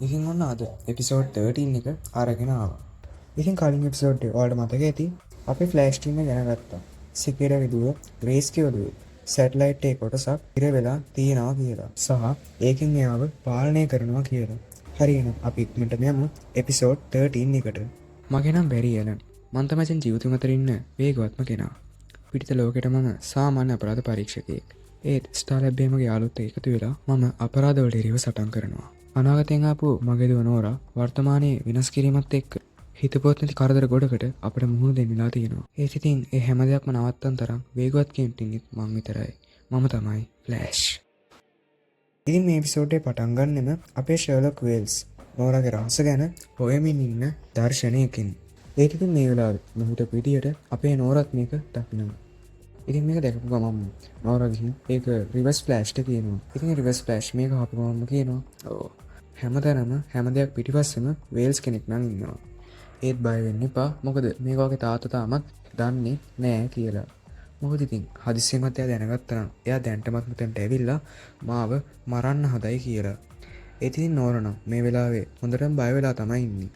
ඉතින් ඔන්න අද එපිසෝඩ් 13 එක අරගෙන ආවා. ඉතින් කලින් එපිසෝඩ් එක ඔයාලට මතක ඇති අපි ෆ්ලෑෂ් ටීම් එක ගැන ගත්තා. සිකේඩා විදුව රේස්කියෝ දුවේ සැටලයිට් එක කොටසක් ඉර වෙලා තියෙනවා කියලා. සහ ඒකෙන් එයාව පාලනය කරනවා කියලා. හරි එහෙනම් අපි ඉක්මනට යමු එපිසෝඩ් 13 එකට. මගේ නම් බැරි එලන්. මං තමයි මචං ජීවිතේ මතර ඉන්න වේගවත්ම කෙනා. පිටිත ලෝකෙට මම සාමාන්‍ය අපරාධ පරීක්ෂකයෙක්. ඒත් ස්ටාර් ලැබ් එකේ මගේ යාළුවොත් එකතු වෙලා මම අපරාධ වලට එරෙහිව සටන් කරනවා. අනාගතයෙන් ආපු මගේ දුව නෝරා වර්තමානයේ විනාශ කිරීමත් එක්ක හිතපොත් නැති කරදර ගොඩකට අපිට මුහුණ දෙන්නලා තියෙනවා. ඒත් ඉතින් ඒ හැම දෙයක්ම නවත්තන්න තරම් වේගවත් කෙනෙක් ඉන්නේ මං විතරයි. මම තමයි ෆ්ලෑෂ්. ඉතින් මේ එපිසෝඩ් එක පටන් ගන්නෙම අපේ ෂර්ලොක් වේල්ස් නෝරාගේ රහස ගැන හොයමින් ඉන්න දර්ශනයකින්. ඒත් ඉතින් මේ වෙලාවේ මොහොත පිටියට අපේ නෝරත් මේක දකිනවා. ඉතින් මේක දැකපු ගමන් නෝරා ගිහින් ඒක රිවර්ස් ෆ්ලෑෂ්ට කියනවා. ඉතින් රිවර්ස් ෆ්ලෑෂ් මේක ආපු ගමන් කියනවා ඔව් හැමතැනම හැම දෙයක් පිටිපස්සෙම වේල්ස් කෙනෙක් නම් ඉන්නවා. ඒත් බය වෙන්න එපා. මොකද මේක වගේ තාත්තා තාමත් දන්නේ නෑ කියලා. මොකද ඉතින් හදිස්සියෙමත් එයා දැනගත්තා නම් එයා දැන්ටමත් මෙතනට ඇවිල්ලා මාව මරන්න හදයි කියලා. ඒත් ඉතින් නෝරා නම් මේ වෙලාවේ හොඳටම බය වෙලා තමයි ඉන්නේ.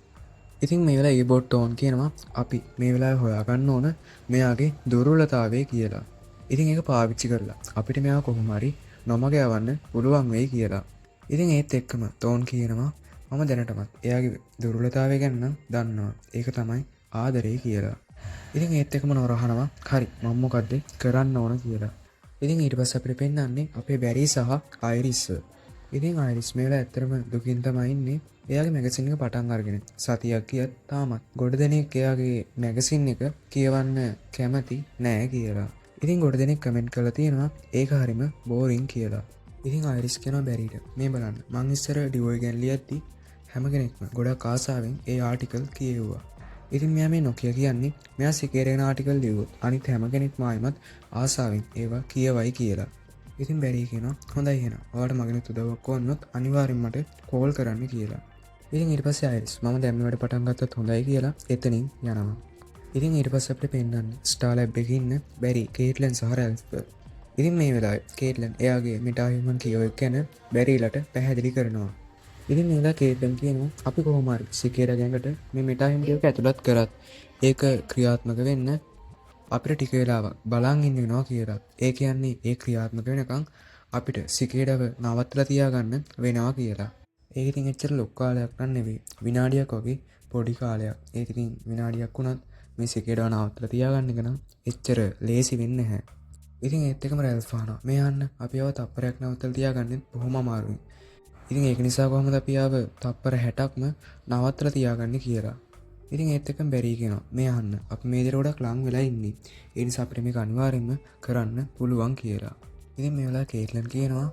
ඉතින් මේ වෙලාවේ ඊබොට් ටෝන් කියනවා අපි මේ වෙලාවේ හොයාගන්න ඕන මෙයාගේ දුර්වලතාවය කියලා. ඉතින් ඒක පාවිච්චි කරලා අපිට මෙයාව කොහොම හරි නොමග යවන්න පුළුවන් වෙයි කියලා. ඉතින් ඒත් එක්කම ටෝන් කියනවා මම දැනටමත් එයාගේ දුර්වලතාවය ගැන නම් දන්නවා. ඒක තමයි ආදරේ කියලා. ඉතින් ඒත් එක්කම නෝරා අහනවා හරි මම මොකද්ද කරන්න ඕන කියලා. ඉතින් ඊට පස්සේ අපිට පෙන්නන්නේ අපේ බැරි සහ අයිරිස්. ඉතින් අයිරිස් මේලා ඇත්තටම දුකින් තමයි ඉන්නේ. එයාගේ මැගසින් එක පටන් අරගෙන සතියක් ගියත් තාමත් ගොඩ දෙනෙක් එයාගේ මැගසින් එක කියවන්න කැමති නෑ කියලා. ඉතින් ගොඩ දෙනෙක් කමෙන්ට් කරලා තියෙනවා ඒක හරිම බෝරින් කියලා. ඉතින් අයිරිස් කියනවා බැරිට මේ බලන්න මං ඉස්සර ඩිවෝයි ගැන ලියද්දි හැම කෙනෙක්ම ගොඩක් ආසාවෙන් ඒ ආටිකල් කියෙව්වා. ඉතින් මෙයා මේ නොකිය කියන්නේ මෙයා සිකේරේන ආටිකල් ලියුවොත් අනිත් හැම කෙනෙක්ම ආයිමත් ආසාවෙන් ඒවා කියවයි කියලා. ඉතින් බැරි කියනවා හොඳයි එහෙනම් ඔයාලට මගෙනුත් උදව්වක් ඕනොත් අනිවාර්යෙන් මට කෝල් කරන්න කියලා. ඉතින් ඊට පස්සේ අයිරිස් මම දැන් මේවට පටන් ගත්තොත් හොඳයි කියලා එතනින් යනවා. ඉතින් ඊට පස්සේ අපිට පෙන්නන්නේ ස්ටාර් ලැබ් එකේ ඉන්න බැරි කේට්ලන් සහ රැල්ෆ්. ඉතින් මේ වෙලාවේ කේට්ලන් එයාගේ මිටාහිමන් කියෝ එක ගැන බැරිලට පැහැදිලි කරනවා. ඉතින් මේ වෙලාවේ කේට්ලන් කියනවා අපි කොහොම හරි සිකේරා ගෑඟට මේ මිටාහිමන් කියෝ එක ඇතුළත් කරත් ඒක ක්‍රියාත්මක වෙන්න අපිට ටික වෙලාවක් බලන් ඉන්න වෙනවා කියලා. ඒ කියන්නේ ඒ ක්‍රියාත්මක වෙනකන් අපිට සිකේඩව නවත්තලා තියාගන්න වෙනවා කියලා. ඒක ඉතින් එච්චර ලොකු කාලයක් නම් නෙවෙයි. විනාඩියක් වගේ පොඩි කාලයක්. ඒක ඉතින් විනාඩියක් වුණත් මේ සිකේඩව නවත්තලා තියාගන්න එක නම් එච්චර ලේසි වෙන්නේ නැහැ. ඉතින් ඒත් එකම රැල්ෆ් අහනවා මේ යන්න අපි ආව තප්පරයක් නවත්තලා තියාගන්න බොහොම අමාරුයි. ඉතින් ඒක නිසා කොහොමද අපි ආව තප්පර 60ක්ම නවත්තලා තියාගන්නේ කියලා. ඉතින් ඒත් එකම බැරි කියනවා මේ අහන්න අපි මේ දේ ගොඩක් ලං වෙලා ඉන්නේ. ඒ නිසා අපිට මේක අනිවාර්යෙන්ම කරන්න පුළුවන් කියලා. ඉතින් මේ වෙලාවේ කේට්ලන් කියනවා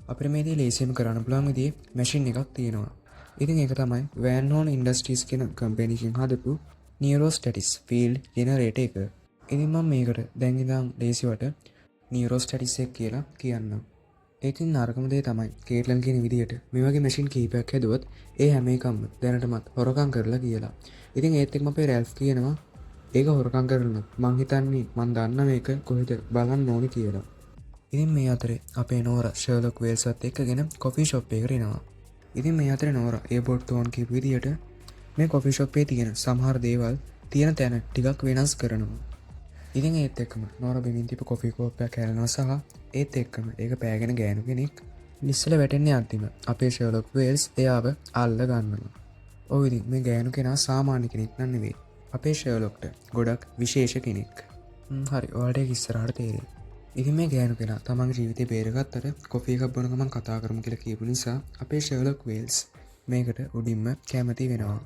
අපිට මේ දේ ලේසියෙන්ම කරන්න පුළුවන් විදිහේ මැෂින් එකක් තියෙනවා. ඉතින් ඒක තමයි වෑන් හෝන් ඉන්ඩස්ට්‍රීස් කියන කම්පැනි එකෙන් හදපු නියුරෝස්ටැටික්ස් ෆීල්ඩ් ජෙනරේටර් එක. ඉතින් මම මේකට දැන් ඉඳන් ලේසියට නියුරෝස්ටැටික්ස් එක කියලා කියන්නම්. ඒකින් නරකම දේ තමයි කේට්ලන් කියන විදිහට මේ වගේ මැෂින් කීපයක් හැදුවත් ඒ හැම එකම දැනටමත් හොරකම් කරලා කියලා. ඉතින් ඒත් එක්කම අපේ රැල්ෆ් කියනවා ඒක හොරකම් කරනවා මං හිතන්නේ මං දන්න මේක කොහෙද බලන්න ඕනි කියලා. ඉතින් මේ අතරේ අපේ නෝරා ෂර්ලොක් වේල්ස්වත් එක්කගෙන කොෆි ෂොප් එකකට එනවා. ඉතින් මේ අතරේ නෝරා ඒබොට් ටෝන් කියපු විදිහට මේ කොෆි ෂොප් එකේ තියෙන සමහර දේවල් තියෙන තැන ටිකක් වෙනස් කරනවා. ඉතින් ඒත් එක්කම නෝරා බිමින් තිබ්බ කොෆි කෝප්පයක් හැරෙනවා සහ ඒත් එක්කම ඒක පෑගෙන ගෑනු කෙනෙක් ලිස්සල වැටෙන්නේ අන්තිම අපේ ෂර්ලොක් වේල්ස් එයාව අල්ල ගන්නවා. ඔව් ඉතින් මේ ගෑනු කෙනා සාමාන්‍ය කෙනෙක් නන් නෙවෙයි. අපේ ෂර්ලොක්ට ගොඩක් විශේෂ කෙනෙක්. හරි ඔයාලට ඒක ඉස්සරහට තේරෙයි. ඉතින් මේ ගෑනු කෙනා තමන්ගේ ජීවිතේ බේරගත්තට කොෆි එකක් බොන ගමන් කතා කරමු කියලා කියපු නිසා අපේ ෂර්ලොක් වේල්ස් මේකට උඩින්ම කැමති වෙනවා.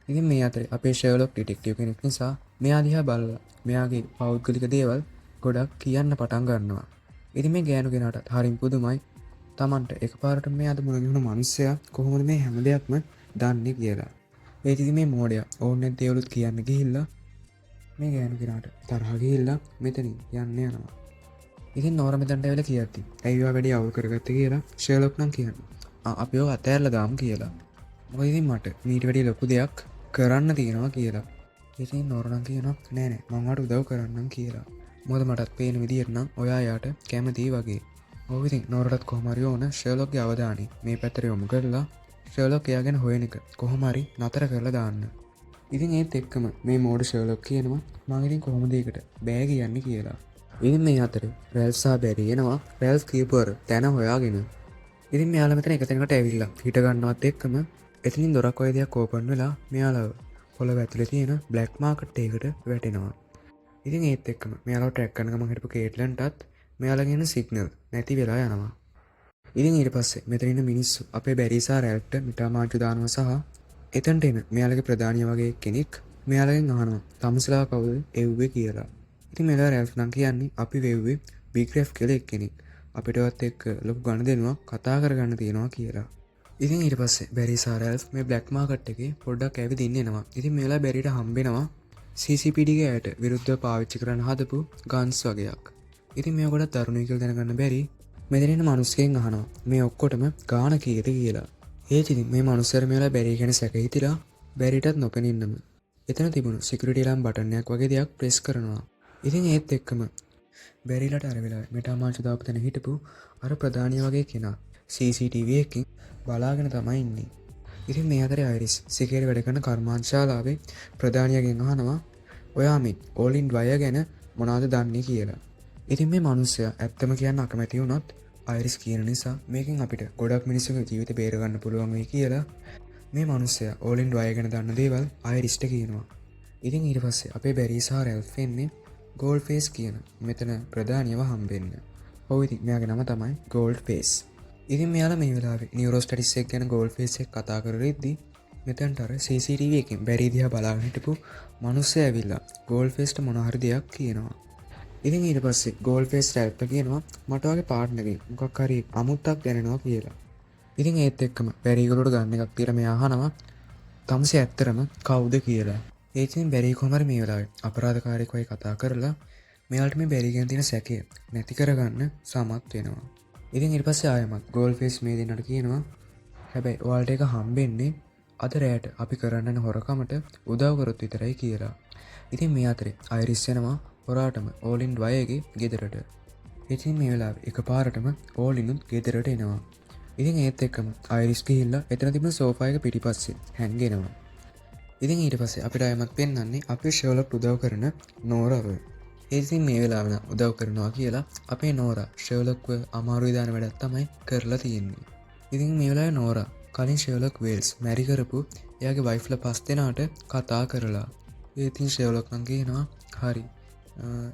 ඉතින් මේ අතරේ අපේ ෂර්ලොක් ඩිටෙක්ටිව් කෙනෙක් නිසා මෙයා දිහා බලලා මෙයාගේ පෞද්ගලික දේවල් ගොඩක් කියන්න පටන් ගන්නවා. ඉතින් මේ ගෑනු කෙනාට හරිම පුදුමයි තමන්ට එකපාරට මෙයාට මුණ ගැහුණු මිනිස්සයා කොහොමද මේ හැම දෙයක්ම දන්නේ කියලා. ඒත් ඉතින් මේ මෝඩයා ඕන්නේ දේවලුත් කියන්න ගිහිල්ලා මේ ගෑනු කෙනාට තරහ ගිහිල්ලා මෙතනින් යන්න යනවා. ඉතින් නෝරා මෙතනට ඇවිල්ලා කියද්දි ඇයි ඔයා වැඩි අවුල් කරගත්තේ කියලා ෂර්ලොක් නම් කියනවා. අපි ඔය අතෑරලා දාමු කියලා. මොකද ඉතින් මට මීට වැඩි ලොකු දෙයක් කරන්න තියෙනවා කියලා. ඉතින් නෝරා නම් කියනවා නෑ නෑ මම ඔයාට උදව් කරන්නම් කියලා. මොකද මටත් පේන විදියට නම් ඔයා යාට කැමතියි වගේ. ඔව් ඉතින් නෝරාටත් කොහොම හරි ඕන ෂර්ලොක්ගේ අවධානය මේ පැත්තට යොමු කරලා ෂර්ලොක් එයා ගැන හොයන එක කොහොම හරි නතර කරලා දාන්න. ඉතින් ඒත් එක්කම මේ මෝඩ ෂර්ලොක් කියනවා මං ඉතින් කොහොමද ඒකට බෑ කියන්නේ කියලා. ඉතින් මේ අතරේ රැල්ෆ් සහ බැරි එනවා රැල්ෆ් කියපුවර තැන හොයාගෙන. ඉතින් මෙයාලා මෙතන එක තැනකට ඇවිල්ලා හිට ගන්නවත් එක්කම එතනින් දොරක් වගේ දෙයක් ඕපන් වෙලා මෙයාලා පොළව ඇතුලේ තියෙන බ්ලැක් මාකට් එකකට වැටෙනවා. ඉතින් ඒත් එක්කම මෙයාලා ට්‍රැක් කරන ගමන් හිටපු කේට්ලන්ටත් මෙයාලගෙන සිග්නල් නැති වෙලා යනවා. ඉතින් ඊට පස්සේ මෙතන ඉන්න මිනිස්සු අපේ බැරි සහ රැල්ෆ්ට මිටා මාට්ටු දානවා සහ එතනට එන මෙයාලගේ ප්‍රධානිය වගේ කෙනෙක් මෙයාලගෙන් අහනවා තමුසලා කවුද එව්වේ කියලා. ඉතින් මෙලා රැල්ෆ් නම් කියන්නේ අපි වෙව්වේ බිග් රැෆ් කියලා එක්කෙනෙක්. අපිටවත් එක්ක ලොකු ගනුදෙනුවක් කතා කරගන්න තියෙනවා කියලා. ඉතින් ඊට පස්සේ බැරි සහ රැල්ෆ් මේ බ්ලැක් මාකට් එකේ පොඩ්ඩක් ඇවිදින්න එනවා. ඉතින් මෙලා බැරිට හම්බෙනවා CCPD ගේ ඇයට විරුද්ධව පාවිච්චි කරන්න හදපු ගන්ස් වගේක්. ඉතින් මේ ගොඩක් දරුණුයි කියලා දැනගන්න බැරි මෙතන ඉන්න මිනිස්සුගෙන් අහනවා මේ ඔක්කොටම ගාණ කීයද කියලා. ඒත් ඉතින් මේ මිනිස්සුර මෙලා බැරි ගැන සැක හිතිලා බැරිටත් නොපෙනින්නම එතන තිබුණු සිකියුරිටි ලාම් බටන් එකක් වගේ දෙයක් ප්‍රෙස් කරනවා. ඉතින් ඒත් එක්කම බැරිලට අර වෙලාවේ මෙටාමාන්චු දාපු තැන හිටපු අර ප්‍රධානිය වගේ කෙනා CCTV එකකින් බලාගෙන තමයි ඉන්නේ. ඉතින් මේ අතරේ අයිරිස් සිකේරි වැඩ කරන කර්මාන්තශාලාවේ ප්‍රධානියගෙන් අහනවා ඔයා මේ ඕලින් වය ගැන මොනවද දන්නේ කියලා. ඉතින් මේ මිනිස්සයා ඇත්තම කියන්න අකමැති වුණොත් අයිරිස් කියන නිසා මේකෙන් අපිට ගොඩක් මිනිස්සුන්ගේ ජීවිත බේර ගන්න පුළුවන් වෙයි කියලා මේ මිනිස්සයා ඕලින් වය ගැන දන්න දේවල් අයිරිස්ට කියනවා. ඉතින් ඊට පස්සේ අපේ බැරි සහ රැල්ෆ් එන්නේ ගෝල්ඩ් ෆේස් කියන මෙතන ප්‍රධානියව හම්බෙන්න. ඔව් ඉතින් මෙයාගේ නම තමයි ගෝල්ඩ් ෆේස්. ඉතින් මෙයාලා මේ වෙලාවේ නියුරෝස්ටැටිස් එක ගැන ගෝල්ඩ් ෆේස් එක කතා කරද්දී මෙතනට අර CCTV එකෙන් බැරි දිහා බලාගෙන හිටපු මිනිස්සයා ඇවිල්ලා ගෝල්ඩ් ෆේස්ට මොන හරි දෙයක් කියනවා. ඉතින් ඊට පස්සේ ගෝල්ඩ් ෆේස් රැල්ෆ්ට කියනවා මට වගේ පාර්ට්නර්ගෙන් මොකක් හරි අමුත්තක් දැනෙනවා කියලා. ඉතින් ඒත් එක්කම බැරි ගලට ගන්න එකක් කියලා මෙයා අහනවා තමුසේ ඇත්තරම කවුද කියලා. ඒකින් බැරි කොහමද මේ වෙලාවේ අපරාධකාරයෙක් වගේ කතා කරලා මෙයාලට මේ බැරි ගැන තියෙන සැකය නැති කරගන්න සමත් වෙනවා. ඉතින් ඊට පස්සේ ආයෙමත් ගෝල්ඩ් ෆේස් මේ දෙන්නට කියනවා හැබැයි ඔයාලට එක හම්බෙන්නේ අද රැයට අපි කරන්න හොරකමට උදව් කරොත් විතරයි කියලා. ඉතින් මේ අතරේ අයිරිස් යනවා හොරාටම ඕලින් වයගේ ගෙදරට. ඉතින් මේ වෙලාවේ එකපාරටම ඕලිනුත් ගෙදරට එනවා. ඉතින් ඒත් එක්කම අයිරිස් ගිහිල්ලා එතන තිබුණ සෝෆා එක පිටිපස්සේ හැංගෙනවා. ඉතින් ඊට පස්සේ අපිට අයමත් පෙන්වන්නේ අපේ ෂර්ලොක් උදව් කරන නෝරාව. ඉතින් මේ වෙලාවන උදව් කරනවා කියලා අපේ නෝරා ෂර්ලොක්ව අමාරුයි දාන වැඩක් තමයි කරලා තියෙන්නේ. ඉතින් මේ වෙලාවේ නෝරා කලින් ෂර්ලොක් වේල්ස් මැරි කරපු එයාගේ වයිෆ්ලා 5 දෙනාට කතා කරලා. ඉතින් ෂර්ලොක් නම් කියනවා හරි.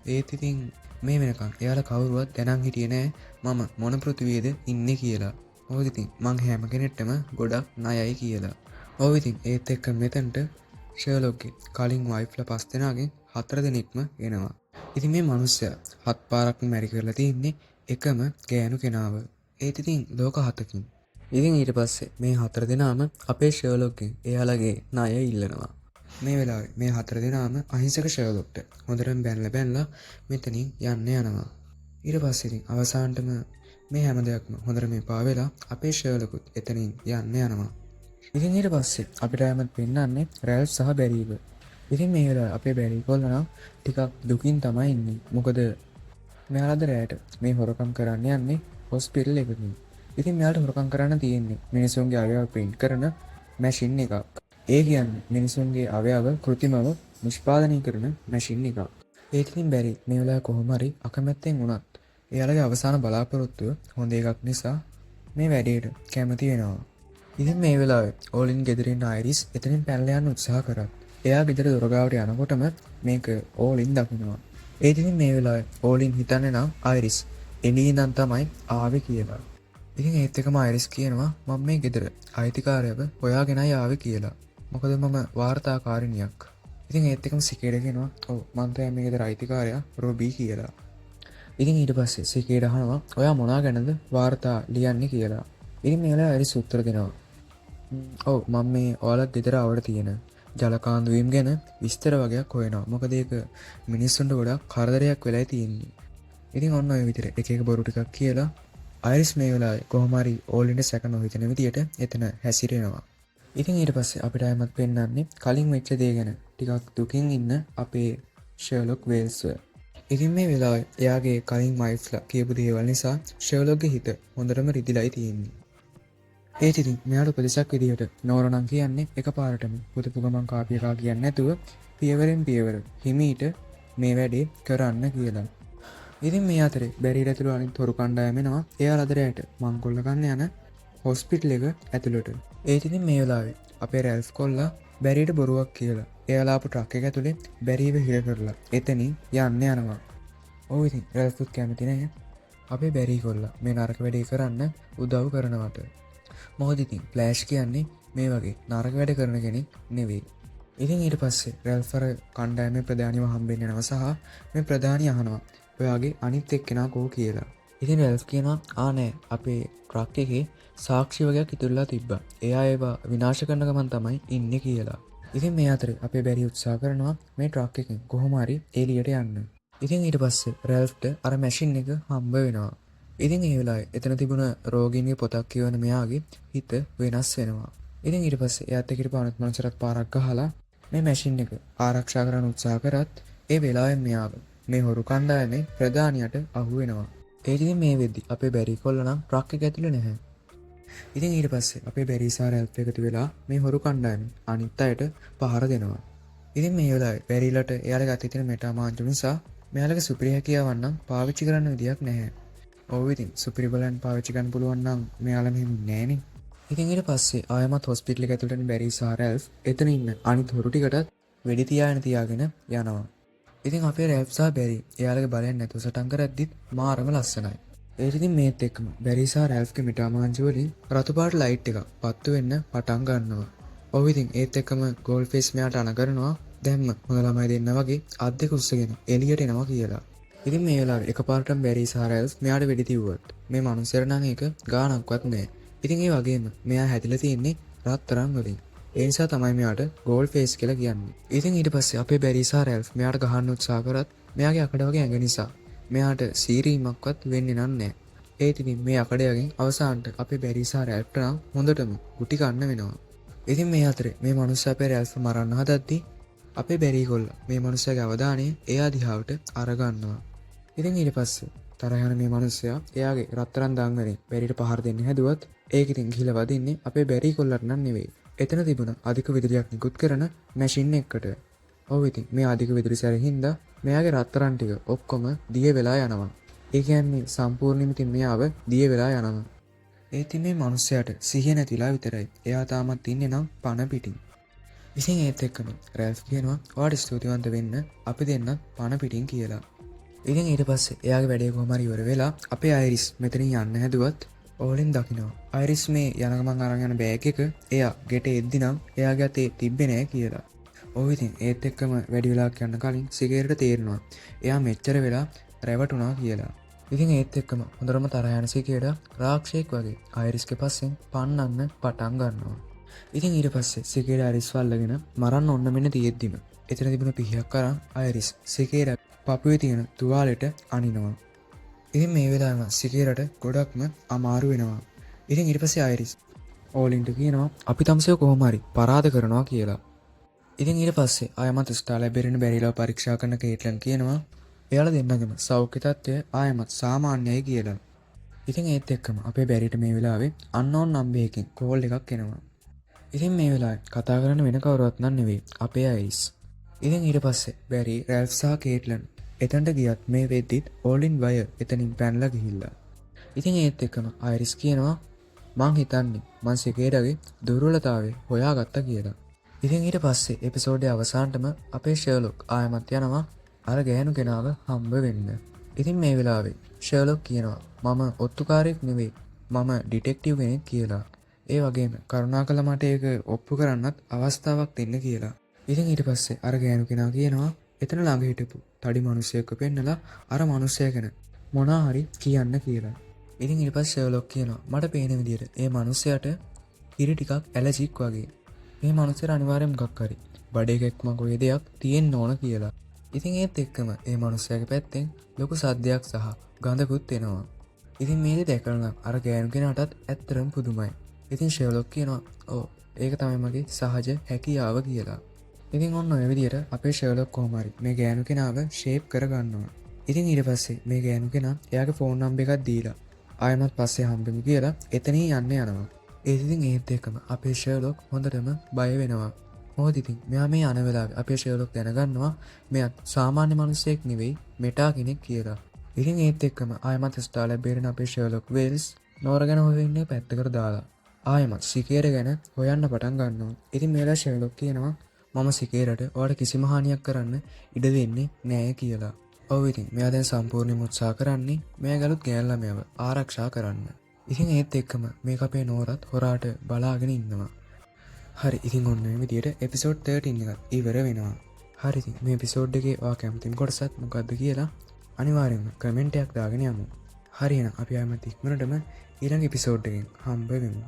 ඒත් ඉතින් මේ වෙනකන් එයාලා කවුරුවත් දැනන් හිටියේ නෑ මම මොන පෘථිවියේද ඉන්නේ කියලා. ඔව් ඉතින් මං හැම කෙනෙක්ටම ගොඩක් ණයයි කියලා. ඔව් ඉතින් ඒත් එක්ක මෙතනට ෂර්ලොක්ගේ කලින් වයිෆ්ලා 5 දෙනාගෙන් 4 දෙනෙක්ම එනවා. ඉතින් මේ මිනිස්සයා 7 පාරක්ම මැරි කරලා තින්නේ එකම ගෑනු කෙනාව. ඒත් ඉතින් ලෝක 7කින්. ඉතින් ඊට පස්සේ මේ 4 දෙනාම අපේ ෂර්ලොක්ගෙන් එයාලගේ ණය ඉල්ලනවා. මේ වෙලාවේ මේ 4 දෙනාම අහිංසක ෂර්ලොක්ට හොඳටම බැනලා මෙතනින් යන්න යනවා. ඊට පස්සේ ඉතින් අවසානටම මේ හැම දෙයක්ම හොඳට මේ පාවෙලා අපේ ෂර්ලොකුත් එතනින් යන්න යනවා. ඉතින් ඊට පස්සේ අපිට ආයමත් පෙන්නන්නේ රැල්ෆ් සහ බැරිව. ඉතින් මේ වෙලාවේ අපේ බැරි කොල්ලනවා ටිකක් දුකින් තමයි ඉන්නේ. මොකද මෙයාලද රැයට මේ හොරකම් කරන්න යන්නේ හොස්පිටල් එකකින්. ඉතින් මෙයාලට හොරකම් කරන්න තියෙන්නේ මිනිසුන්ගේ අවයව ප්‍රින්ට් කරන මැෂින් එකක්. ඒ කියන්නේ මිනිසුන්ගේ අවයව කෘත්‍රිමව නිෂ්පාදනය කරන මැෂින් එකක්. ඒත් ඉතින් බැරි මේ වෙලාවේ කොහොම හරි අකමැත්තෙන් වුණත් එයාලගේ අවසාන බලාපොරොත්තුව හොඳ එකක් නිසා මේ වැඩේට කැමති වෙනවා. ඉතින් මේ වෙලාවේ ඕලින් ගෙදරින් අයිරිස් එතනින් පැනලා යන්න උත්සාහ කරත් එයා ගෙදර දොරගාවට යනකොටම මේක ඕලින් දකිනවා. ඒත් ඉතින් මේ වෙලාවේ ඕලින් හිතන්නේ නම් අයිරිස් එළියේ ඉඳන් තමයි ආවේ කියලා. ඉතින් ඒත් එකම අයිරිස් කියනවා මම මේ ගෙදර අයිතිකාරයව හොයාගෙනයි ආවේ කියලා. මොකද මම වාර්තාකාරිනියක්. ඉතින් ඒත් එකම සිකේඩ කියනවා ඔව් මම තමයි මේ ගෙදර අයිතිකාරයා රොබී කියලා. ඉතින් ඊට පස්සේ සිකේඩ අහනවා ඔයා මොනවා ගැනද වාර්තා ලියන්නේ කියලා. ඉතින් මේ වෙලාවේ අයිරිස් උත්තර දෙනවා ඔව් මම මේ ඔයාලත් ගෙදර ආවට තියෙන ජලකාන්දු වීම ගැන විස්තර වගේක් හොයනවා. මොකද ඒක මිනිස්සුන්ට ගොඩක් කරදරයක් වෙලා තියෙන්නේ. ඉතින් ඔන්න ඔය විදිහට එක එක බොරු ටිකක් කියලා අයිරිස් මේ වෙලාවේ කොහොම හරි ඕලින්ට සැක නොහිතන විදියට එතන හැසිරෙනවා. ඉතින් ඊට පස්සේ අපිට ආයමත් පෙන්නන්නේ කලින් වෙච්ච දේ ගැන ටිකක් දුකින් ඉන්න අපේ ෂර්ලොක් වේල්ස්ව. ඉතින් මේ වෙලාවේ එයාගේ කලින් වයිෆ්ලා කියපු දේවල් නිසා ෂර්ලොක්ගේ හිත හොඳටම රිදිලායි තියෙන්නේ. ඒත් ඉතින් මෙයාට උපදෙසක් විදිහට නෝරනම් කියන්නේ එකපාරටම පුදුපු ගමන් කාපි එකා කියන්නේ නැතුව පියවරෙන් පියවර හිමීට මේ වැඩේ කරන්න කියලා. ඉතින් මේ අතරේ බැරිට ඇතුළු අනිත් හොරු කණ්ඩායම එනවා එයාලා අතරට මංකොල්ල ගන්න යන හොස්පිටල් එක ඇතුළට. ඒත් ඉතින් මේ වෙලාවේ අපේ රැල්ෆ් කොල්ලා බැරිට බොරුවක් කියලා එයාලා ආපු ට්‍රක් එක ඇතුලේ බැරිව හිර කරලා එතනින් යන්න යනවා. ඔව් ඉතින් රැල්ෆ්ත් කැමති නැහැ අපේ බැරි කොල්ලා මේ නරක වැඩේ කරන්න උදව් කරනවට. මොකද ඉතින් ෆ්ලෑෂ් කියන්නේ මේ වගේ නරක වැඩ කරන කෙනෙක් නෙවෙයි. ඉතින් ඊට පස්සේ රැල්ෆ් අර කණ්ඩායමේ ප්‍රධානිව හම්බෙන්න යනවා සහ මේ ප්‍රධානිය අහනවා ඔයාගේ අනිත් එක්කෙනා කෝ කියලා. ඉතින් රැල්ෆ් කියනවා නෑ අපේ ට්‍රක් එකේ සාක්ෂි වගේක් ඉතුරුලා තිබ්බා. එයා ඒවා විනාශ කරන ගමන් තමයි ඉන්නේ කියලා. ඉතින් මේ අතරේ අපේ බැරි උත්සාහ කරනවා මේ ට්‍රක් එකෙන් කොහොම හරි එළියට යන්න. ඉතින් ඊට පස්සේ රැල්ෆ්ට අර මැෂින් එක හම්බ වෙනවා. ඉතින් ඒ වෙලාවේ එතන තිබුණ රෝගීන්ගේ පොතක් කියවන මෙයාගේ හිත වෙනස් වෙනවා. ඉතින් ඊට පස්සේ එයාත් එක්ක පානත් මනුස්සරත් පාරක් ගහලා මේ මැෂින් එක ආරක්ෂා කරන්න උත්සාහ කරත් ඒ වෙලාවෙන් මෙයාව මේ හොරු කණ්ඩායමේ ප්‍රධානියට අහු වෙනවා. ඒ ඉතින් මේ වෙද්දි අපේ බැරි කොල්ල නම් ට්‍රක් එක ඇතුලේ නැහැ. ඉතින් ඊට පස්සේ අපේ බැරි සහ රැල්ෆ් එකතු වෙලා මේ හොරු කණ්ඩායමේ අනිත් අයට පහර දෙනවා. ඉතින් මේ වෙලාවේ බැරිලට එයාලගේ අතේ තියෙන මෙටාමාන්ජු නිසා මෙයාලගේ සුපිරි හැකියාවන් නම් පාවිච්චි කරන්න විදියක් නැහැ. ඔව් ඉතින් සුපිරි බලයන් පාවිච්චි කරන්න පුළුවන් නම් මෙයාලා මෙහෙම නෑනේ. ඉතින් ඊට පස්සේ ආයමත් හොස්පිටල් එක ඇතුළට බැරි සහ රැල්ෆ් එතන ඉන්න අනිත් හොරු ටිකටත් වෙඩි තියාගෙන යනවා. ඉතින් අපේ රැල්ෆ් සහ බැරි එයාලගේ බලයන් නැතුව සටන් කරද්දිත් මාරම ලස්සනයි. ඒත් ඉතින් මේත් එක්කම බැරි සහ රැල්ෆ්ගේ මිටාමාංජු වලින් රතු පාට ලයිට් එකක් පත්තු වෙන්න පටන් ගන්නවා. ඔව් ඉතින් ඒත් එක්කම ගෝල්ඩ් ෆේස් මෙයාට අණ කරනවා දැම්ම හොඳ ළමයි දෙන්න වගේ අත් දෙක උස්සගෙන එළියට එනවා කියලා. ඉතින් මේ වෙලාවේ එකපාරටම බැරි සහ රැල්ෆ් මෙයාට වෙඩි තියුවත් මේ මනුස්සයර නම් එක ගාණක්වත් නැහැ. ඉතින් ඒ වගේම මෙයා හැදිලා තියෙන්නේ රත්තරන් වලින්. ඒ නිසා තමයි මෙයාට ගෝල්ඩ් ෆේස් කියලා කියන්නේ. ඉතින් ඊට පස්සේ අපේ බැරි සහ රැල්ෆ් මෙයාට ගහන්න උත්සාහ කරත් මෙයාගේ අකඩ වගේ ඇඟ නිසා මෙයාට සීරීමක්වත් වෙන්නේ නැහැ. ඒත් ඉතින් මේ අකඩයෙන් අවසානට අපේ බැරි සහ රැල්ෆ්ට නම් හොඳටම ගුටි ගන්න වෙනවා. ඉතින් මේ අතරේ මේ මනුස්සයා අපේ රැල්ෆ් මරන්න හදද්දී අපේ බැරි කොල්ලා මේ මනුස්සයාගේ අවධානය එයා දිහාවට අරගන්නවා. ඉතින් ඊට පස්සේ තරහ යන මේ මනුස්සයා එයාගේ රත්තරන් දාන් වලින් බැරිට පහර දෙන්න හැදුවත් ඒක ඉතින් ගිහලා වදින්නේ අපේ බැරි කොල්ලට නම් නෙවෙයි. එතන තිබුණ අධික විදුලියක් නිකුත් කරන මැෂින් එකකට. ඔව් ඉතින් මේ අධික විදුලි සැරේ හින්දා මෙයාගේ රත්තරන් ටික ඔක්කොම දිය වෙලා යනවා. ඒ කියන්නේ සම්පූර්ණයෙන්ම ඉතින් මෙයාව දිය වෙලා යනවා. ඒ ඉතින් මේ මනුස්සයාට සිහිය නැතිලා විතරයි. එයා තාමත් ඉන්නේ නම් පණ පිටින්. ඉතින් ඒත් එක්කම රැල්ෆ් කියනවා ඔයාට ස්තුතිවන්ත වෙන්න අපි දෙන්න පණ පිටින් කියලා. ඉතින් ඊට පස්සේ එයාගේ වැඩේ කොහොම හරි ඉවර වෙලා අපේ අයිරිස් මෙතනින් යන්න හැදුවත් ඕලෙන් දකිනවා. අයිරිස් මේ යන ගමන් අරන් යන බෑග් එක එයා ගෙට එද්දි නම් එයාගේ අතේ තිබ්බේ නෑ කියලා. ඔව් ඉතින් ඒත් එක්කම වැඩි වෙලාවක් යන්න කලින් සිගේරට තේරෙනවා එයා මෙච්චර වෙලා රැවටුණා කියලා. ඉතින් ඒත් එක්කම හොඳටම තරහ යන සිගේරට රාක්ෂයෙක් වගේ අයිරිස්ගේ පස්සෙන් පන්නන්න පටන් ගන්නවා. ඉතින් ඊට පස්සේ සිගේර අයිරිස් වල්ලගෙන මරන්න ඔන්න මෙන්න තියෙද්දිම එතන තිබුණ පිහියක් අරන් අයිරිස් සිගේර පපුවේ තියෙන තුවාලෙට අනිනවා. ඉතින් මේ වෙලාවම සිගේරට ගොඩක්ම අමාරු වෙනවා. ඉතින් ඊට පස්සේ අයිරිස් ඕලින්ට කියනවා අපි තමසය කොහොම හරි පරාද කරනවා කියලා. ඉතින් ඊට පස්සේ ආයමත් ස්ටා ලැබෙරෙන බැරිලා පරීක්ෂා කරන කේට්ලන් කියනවා එයාලා දෙන්නගම සෞඛ්‍ය තත්ත්වය ආයමත් සාමාන්‍යයි කියලා. ඉතින් ඒත් එක්කම අපේ බැරිට මේ වෙලාවේ අන්නෝන් නම්බරයකින් කෝල් එකක් එනවා. ඉතින් මේ වෙලාවේ කතා කරන්න වෙන කවුරුවත් නම් නෙවෙයි අපේ අයිරිස්. ඉතින් ඊට පස්සේ බැරි රැල්ෆ් සහ කේට්ලන් එතනට ගියත් මේ වෙද්දිත් ඕලින් වය එතනින් පැනලා ගිහිල්ලා. ඉතින් ඒත් එක්කම අයිරිස් කියනවා මං හිතන්නේ මං සිගේරගේ දුර්වලතාවය හොයාගත්තා කියලා. ඉතින් ඊට පස්සේ එපිසෝඩේ අවසානටම අපේ ෂර්ලොක් ආයමත් යනවා අර ගෑනු කෙනාව හම්බ වෙන්න. ඉතින් මේ වෙලාවේ ෂර්ලොක් කියනවා මම ඔත්තුකාරයෙක් නෙවෙයි මම ඩිටෙක්ටිව් කෙනෙක් කියලා. ඒ වගේම කරුණාකර මට ඒක ඔප්පු කරන්නත් අවස්ථාවක් දෙන්න කියලා. ඉතින් ඊට පස්සේ අර ගෑනු කෙනා කියනවා එතන ළඟ හිටපු තඩි මිනිහෙක්ව පෙන්නලා අර මිනිහයා ගැන මොනා හරි කියන්න කියලා. ඉතින් ඊට පස්සේ ෂර්ලොක් කියනවා මට පේන විදිහට මේ මිනිහයාට කිරි ටිකක් ඇලර්ජික් වගේ. මේ මිනිහට අනිවාර්යෙන් මොකක් හරි බඩේකක්ම කොයි දෙයක් තියෙන්න ඕන කියලා. ඉතින් ඒත් එක්කම මේ මිනිහයාගේ පැත්තෙන් ලොකු සද්දයක් සහ ගඳකුත් එනවා. ඉතින් මේක දැකලා අර ගෑනු කෙනාටත් ඇත්තටම පුදුමයි. ඉතින් ෂර්ලොක් කියනවා ඔව් ඒක තමයි මගේ සහජ හැකියාව කියලා. ඉතින් ඔන්න ඔය විදිහට අපේ ෂර්ලොක් කොහොම හරි මේ ගෑනු කෙනාව ෂේප් කරගන්නවා. ඉතින් ඊට පස්සේ මේ ගෑනු කෙනා එයාගේ ෆෝන් නම්බර් එකක් දීලා ආයෙමත් පස්සේ හම්බෙමු කියලා එතනින් යන්න යනවා. ඒතිතින් ඒත් එක්කම අපේ ෂර්ලොක් හොඳටම බය වෙනවා. මොකද ඉතින් මෙයා මේ යන වෙලාවේ අපේ ෂර්ලොක් දැනගන්නවා මෙයත් සාමාන්‍ය මිනිසෙක් නෙවෙයි මෙටා කෙනෙක් කියලා. ඉතින් ඒත් එක්කම ආයමත් ස්ටාර්ලා බේරෙන අපේ ෂර්ලොක් වෙල්ස් නෝර ගැන හොයන්නේ පැත්තකට දාලා ආයමත් සිකේර ගැන හොයන්න පටන් ගන්නවා. ඉතින් මේලා ෂර්ලොක් කියනවා මම සිකේරට ඔයාලට කිසිම හානියක් කරන්න ඉඩ දෙන්නේ නෑ කියලා. ඔව් ඉතින් මෙයා දැන් සම්පූර්ණයෙන්ම උත්සාහ කරන්නේ මෙයා ගලුත් ගෑල් ළමයව ආරක්ෂා කරන්න. ඉතින් ඒත් එක්කම මේක අපේ නෝරත් හොරාට බලාගෙන ඉන්නවා. හරි ඉතින් ඔන්න මේ විදියට එපිසෝඩ් 13 එක ඉවර වෙනවා. හරි ඉතින් මේ එපිසෝඩ් එකේ ඔයා කැමතිම කොටසත් මොකද්ද කියලා අනිවාර්යෙන්ම කමෙන්ට් එකක් දාගෙන යමු. හරි එහෙනම් අපි ආයෙත් ඉක්මනටම ඊළඟ එපිසෝඩ් එකෙන් හම්බ වෙමු.